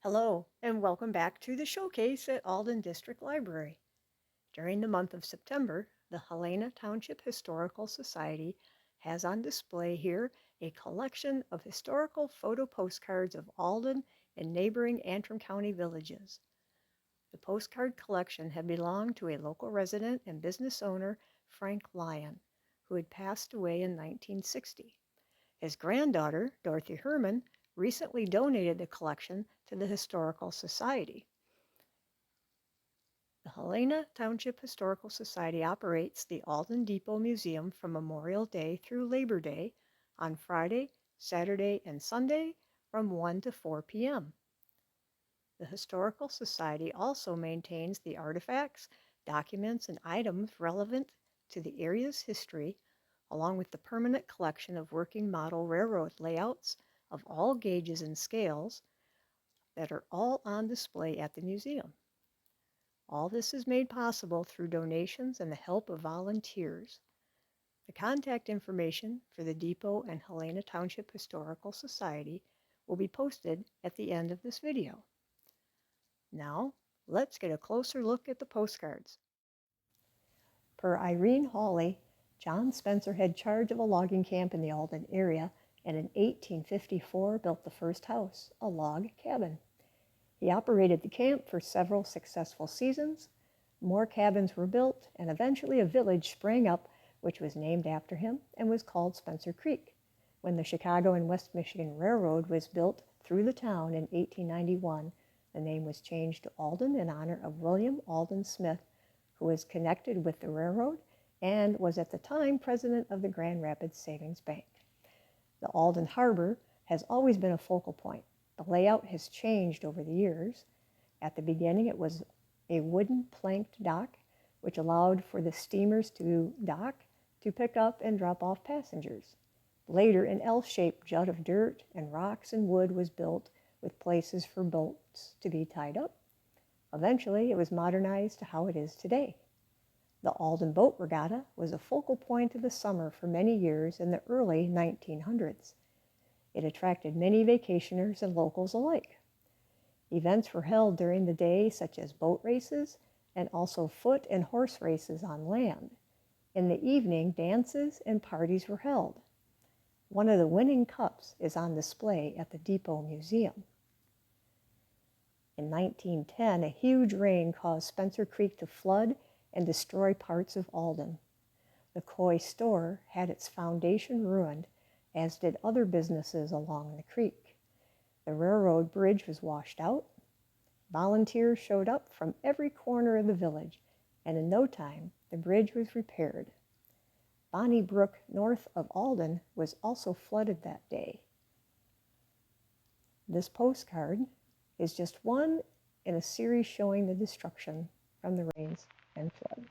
Hello, and welcome back to the showcase at Alden District Library. During the month of September, the Helena Township Historical Society has on display here a collection of historical photo postcards of Alden and neighboring Antrim County villages. The postcard collection had belonged to a local resident and business owner, Frank Lyon, who had passed away in 1960. His granddaughter, Dorothy Herman, recently donated the collection to the Historical Society. The Helena Township Historical Society operates the Alden Depot Museum from Memorial Day through Labor Day on Friday, Saturday, and Sunday from 1 to 4 p.m. The Historical Society also maintains the artifacts, documents, and items relevant to the area's history, along with the permanent collection of working model railroad layouts of all gauges and scales that are all on display at the museum. All this is made possible through donations and the help of volunteers. The contact information for the Depot and Helena Township Historical Society will be posted at the end of this video. Now, let's get a closer look at the postcards. Per Irene Hawley, John Spencer had charge of a logging camp in the Alden area and in 1854 built the first house, a log cabin. He operated the camp for several successful seasons. More cabins were built, and eventually a village sprang up which was named after him and was called Spencer Creek. When the Chicago and West Michigan Railroad was built through the town in 1891, the name was changed to Alden in honor of William Alden Smith, who was connected with the railroad and was at the time president of the Grand Rapids Savings Bank. The Alden Harbor has always been a focal point. The layout has changed over the years. At the beginning, it was a wooden planked dock, which allowed for the steamers to dock to pick up and drop off passengers. Later, an L-shaped jut of dirt and rocks and wood was built with places for boats to be tied up. Eventually, it was modernized to how it is today. The Alden Boat Regatta was a focal point of the summer for many years in the early 1900s. It attracted many vacationers and locals alike. Events were held during the day, such as boat races and also foot and horse races on land. In the evening, dances and parties were held. One of the winning cups is on display at the Depot Museum. In 1910, a huge rain caused Spencer Creek to flood and destroy parts of Alden. The Coy store had its foundation ruined, as did other businesses along the creek. The railroad bridge was washed out. Volunteers showed up from every corner of the village, and in no time, the bridge was repaired. Bonnie Brook, north of Alden, was also flooded that day. This postcard is just one in a series showing the destruction from the rains and flood.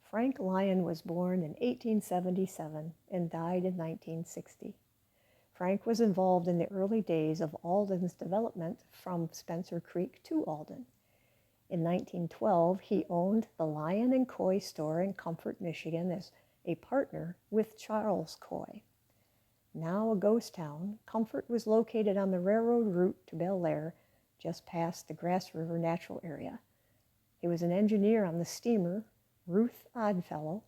Frank Lyon was born in 1877 and died in 1960. Frank was involved in the early days of Alden's development from Spencer Creek to Alden. In 1912, he owned the Lyon and Coy store in Comfort, Michigan as a partner with Charles Coy. Now a ghost town, Comfort was located on the railroad route to Bel Air, just past the Grass River Natural Area. He was an engineer on the steamer Ruth Oddfellow.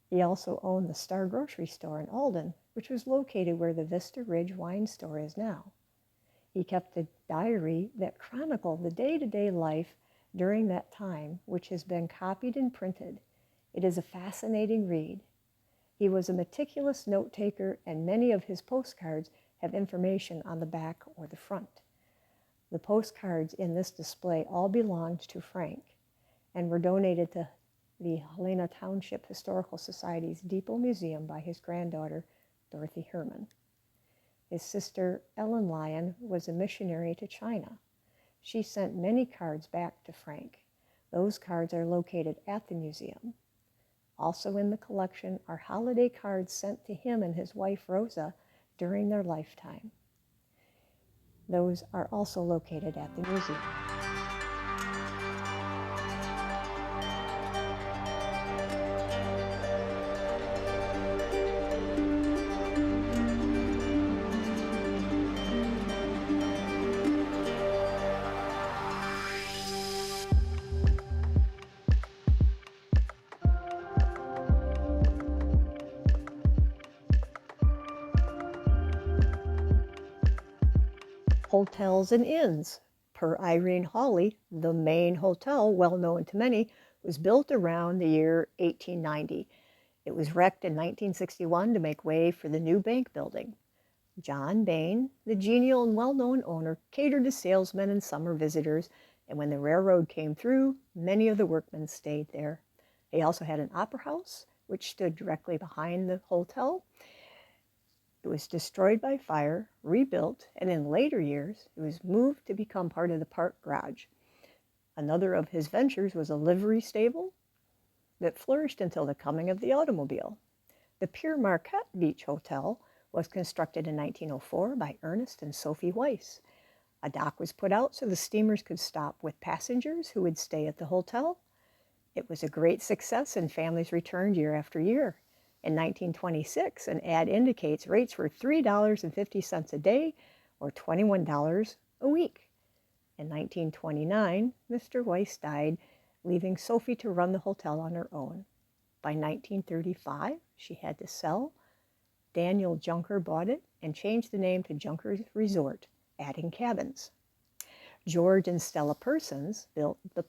He also owned the Star Grocery Store in Alden, which was located where the Vista Ridge Wine Store is now. He kept a diary that chronicled the day-to-day life during that time, which has been copied and printed. It is a fascinating read. He was a meticulous note-taker, and many of his postcards have information on the back or the front. The postcards in this display all belonged to Frank and were donated to the Helena Township Historical Society's Depot Museum by his granddaughter, Dorothy Herman. His sister, Ellen Lyon, was a missionary to China. She sent many cards back to Frank. Those cards are located at the museum. Also in the collection are holiday cards sent to him and his wife, Rosa, during their lifetime. Those are also located at the museum. Hotels and inns. Per Irene Hawley, the main hotel, well known to many, was built around the year 1890. It was wrecked in 1961 to make way for the new bank building. John Bain, the genial and well-known owner, catered to salesmen and summer visitors, and when the railroad came through, many of the workmen stayed there. He also had an opera house, which stood directly behind the hotel. It was destroyed by fire, rebuilt, and in later years, it was moved to become part of the park garage. Another of his ventures was a livery stable that flourished until the coming of the automobile. The Pier Marquette Beach Hotel was constructed in 1904 by Ernest and Sophie Weiss. A dock was put out so the steamers could stop with passengers who would stay at the hotel. It was a great success and families returned year after year. In 1926, an ad indicates rates were $3.50 a day or $21 a week. In 1929, Mr. Weiss died, leaving Sophie to run the hotel on her own. By 1935, she had to sell. Daniel Junker bought it and changed the name to Junker's Resort, adding cabins. George and Stella Persons built the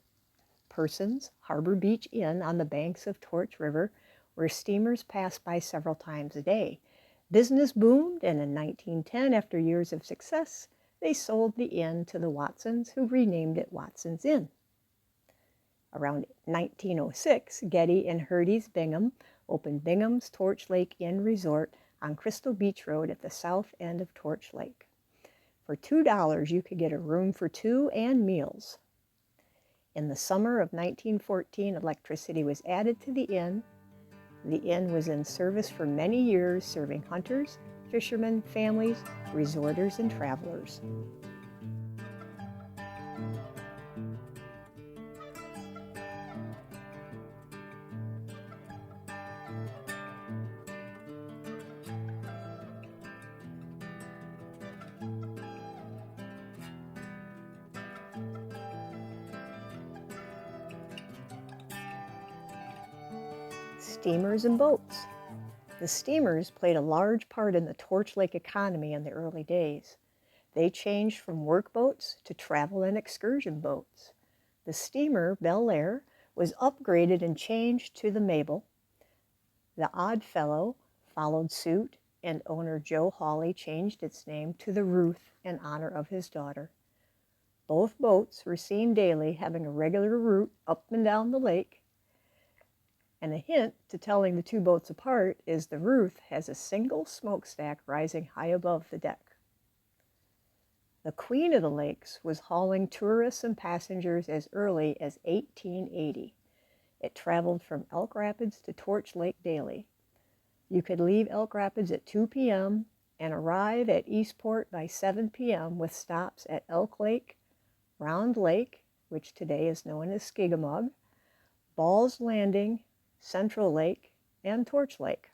Persons Harbor Beach Inn on the banks of Torch River, where steamers passed by several times a day. Business boomed, and in 1910, after years of success, they sold the inn to the Watsons, who renamed it Watson's Inn. Around 1906, Getty and Herdes Bingham opened Bingham's Torch Lake Inn Resort on Crystal Beach Road at the south end of Torch Lake. For $2, you could get a room for two and meals. In the summer of 1914, electricity was added to the inn. The inn was in service for many years, serving hunters, fishermen, families, resorters, and travelers. Steamers and boats. The steamers played a large part in the Torch Lake economy in the early days. They changed from work boats to travel and excursion boats. The steamer Bel Air was upgraded and changed to the Mabel. The Oddfellow followed suit, and owner Joe Hawley changed its name to the Ruth in honor of his daughter. Both boats were seen daily, having a regular route up and down the lake. And a hint to telling the two boats apart is the Ruth has a single smokestack rising high above the deck. The Queen of the Lakes was hauling tourists and passengers as early as 1880. It traveled from Elk Rapids to Torch Lake daily. You could leave Elk Rapids at 2 p.m. and arrive at Eastport by 7 p.m. with stops at Elk Lake, Round Lake, which today is known as Skigamug, Ball's Landing, Central Lake, and Torch Lake.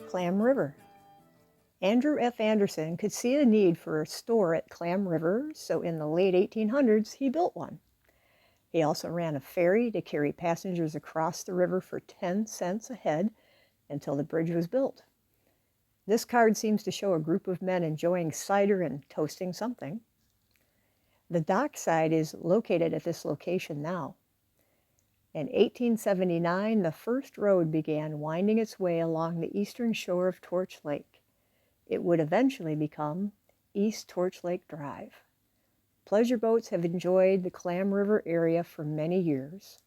Clam River. Andrew F. Anderson could see a need for a store at Clam River, so in the late 1800s he built one. He also ran a ferry to carry passengers across the river for 10 cents a head until the bridge was built. This card seems to show a group of men enjoying cider and toasting something. The dockside is located at this location now. In 1879, the first road began winding its way along the eastern shore of Torch Lake. It would eventually become East Torch Lake Drive. Pleasure boats have enjoyed the Clam River area for many years.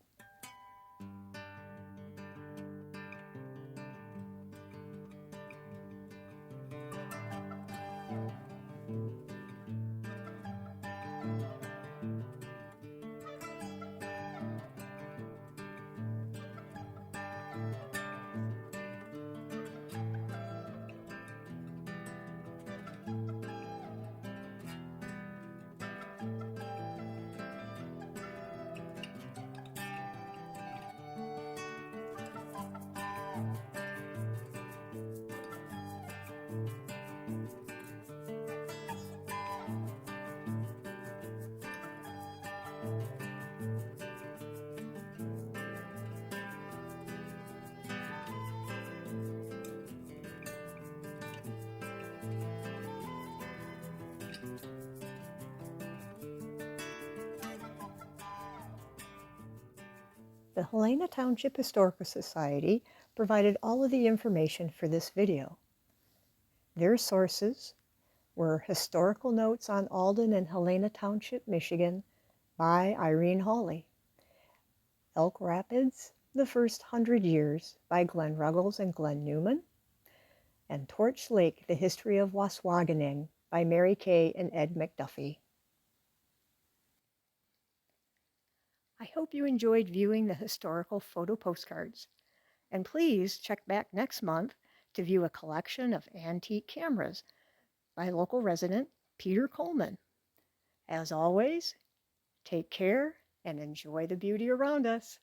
The Helena Township Historical Society provided all of the information for this video. Their sources were Historical Notes on Alden and Helena Township, Michigan by Irene Hawley, Elk Rapids, The First 100 Years by Glenn Ruggles and Glenn Newman, and Torch Lake, The History of Waswaganing by Mary Kay and Ed McDuffie. I hope you enjoyed viewing the historical photo postcards. And please check back next month to view a collection of antique cameras by local resident Peter Coleman. As always, take care and enjoy the beauty around us.